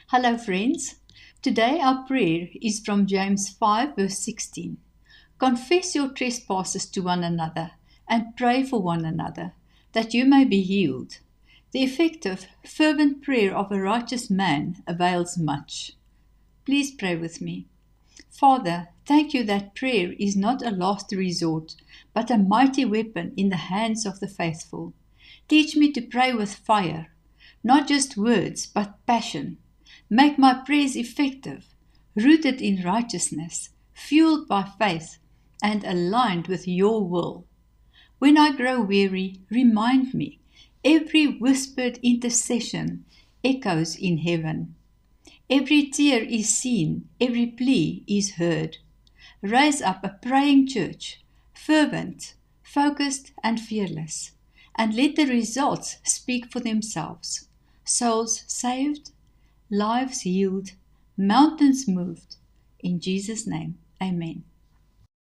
Hello, friends. Today our prayer is from James 5, verse 16. Confess your trespasses to one another and pray for one another, that you may be healed. The effective, fervent prayer of a righteous man avails much. Please pray with me. Father, thank you that prayer is not a last resort, but a mighty weapon in the hands of the faithful. Teach me to pray with fire, not just words, but passion. Make my prayers effective, rooted in righteousness, fueled by faith, and aligned with your will. When I grow weary, remind me, every whispered intercession echoes in heaven. Every tear is seen, every plea is heard. Raise up a praying church, fervent, focused, and fearless, and let the results speak for themselves. Souls saved, lives healed, mountains moved. In Jesus' name, amen.